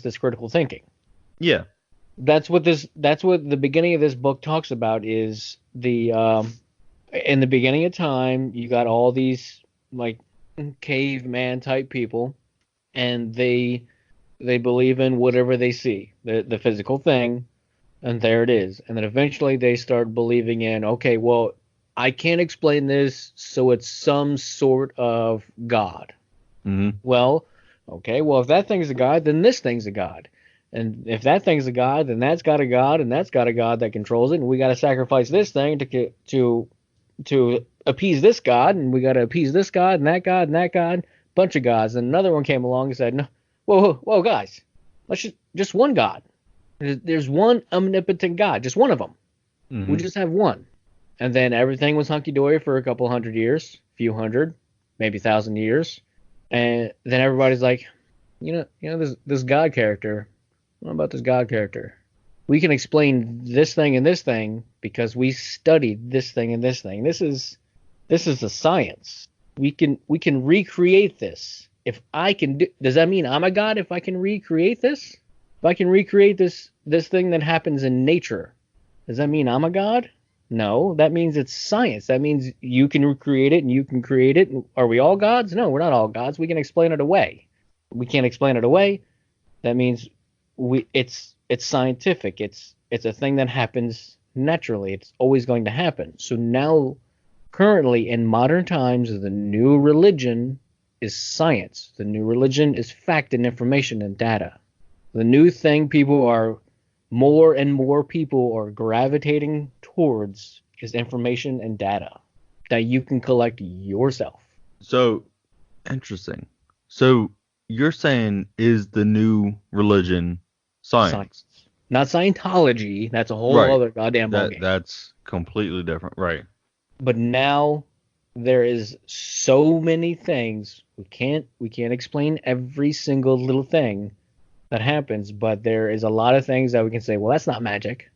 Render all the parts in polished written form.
this critical thinking. Yeah. That's what the beginning of this book talks about is in the beginning of time, you got all these like caveman type people, and they believe in whatever they see, the physical thing, and there it is. And then eventually they start believing in, okay, well, I can't explain this, so it's some sort of God. Mm-hmm. Well, okay, well, if that thing's a God, then this thing's a God. And if that thing's a God, then that's got a God, and that's got a God that controls it, and we got to sacrifice this thing to appease this God, and we got to appease this God and that God and that God, bunch of gods. And another one came along and said, no, whoa, guys, let's just one God. There's one omnipotent God, just one of them. We Mm-hmm. just have one. And then everything was hunky dory for a couple hundred years, few hundred, maybe 1,000 years, and then everybody's like, this God character. What about this God character? We can explain this thing and this thing because we studied this thing and this thing. This is the science. We can recreate this. If I can does that mean I'm a god if I can recreate this? If I can recreate this thing that happens in nature, does that mean I'm a god? No, that means it's science. That means you can recreate it and you can create it. Are we all gods? No, we're not all gods. We can explain it away. We can't explain it away. That means it's scientific. It's a thing that happens naturally. It's always going to happen. So now, currently in modern times, the new religion is science. The new religion is fact and information and data. The new thing more and more people are gravitating towards is information and data that you can collect yourself. So interesting. So you're saying is the new religion Science. science? Not Scientology. That's a whole Right. other goddamn ballgame. That's completely different. Right. But now there is so many things we can't explain every single little thing that happens, but there is a lot of things that we can say, well, that's not magic.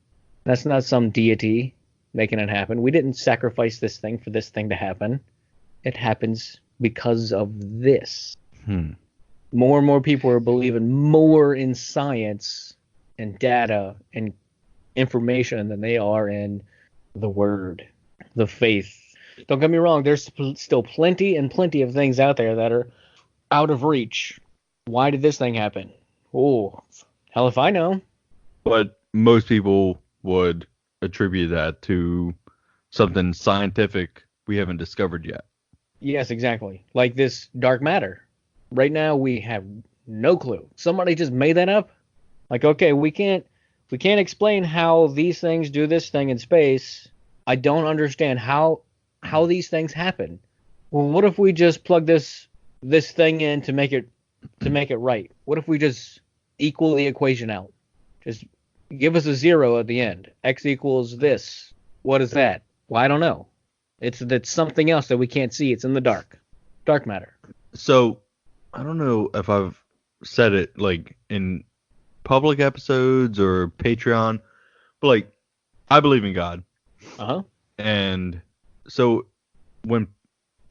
That's not some deity making it happen. We didn't sacrifice this thing for this thing to happen. It happens because of this. Hmm. More and more people are believing more in science and data and information than they are in the word, the faith. Don't get me wrong, there's still plenty and plenty of things out there that are out of reach. Why did this thing happen? Oh, hell if I know. But most people would attribute that to something scientific we haven't discovered yet. Yes, exactly. Like this dark matter. Right now we have no clue. Somebody just made that up. Like, okay, we can't explain how these things do this thing in space. I don't understand how these things happen. Well, what if we just plug this thing in to make it right? What if we just equal the equation out? Just give us a zero at the end. X equals this. What is that? Well, I don't know. That's something else that we can't see. It's in the dark. Dark matter. So I don't know if I've said it like in public episodes or Patreon, but like I believe in God. Uh-huh. And so when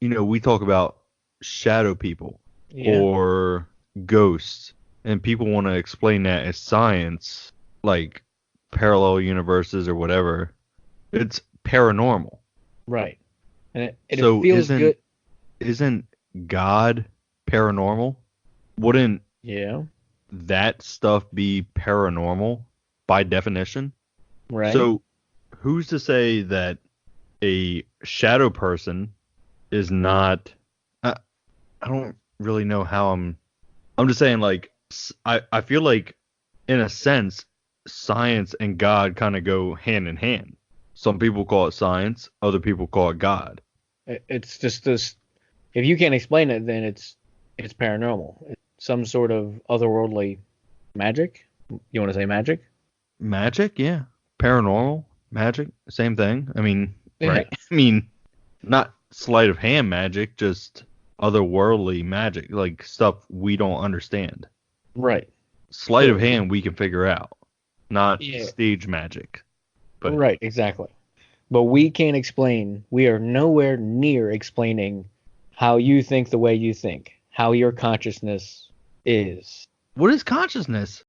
we talk about shadow people Yeah. or ghosts and people want to explain that as science, like parallel universes or whatever, it's paranormal. Right. And it So feels good. isn't God paranormal? Wouldn't Yeah. that stuff be paranormal by definition? Right. So who's to say that a shadow person is not? I don't really know how I'm just saying like I feel like in a sense science and God kind of go hand in hand. Some people call it science, other people call it God. It's just this. If you can't explain it, then it's paranormal. It's some sort of otherworldly magic. You want to say magic? Magic, yeah. Paranormal, magic, same thing. I mean, Yeah. right? I mean, not sleight of hand magic, just otherworldly magic, like stuff we don't understand. Right. Sleight of So hand we can figure out, not yeah. stage magic. But Right. Exactly. But we can't explain. We are nowhere near explaining how you think the way you think, how your consciousness is. what is consciousness?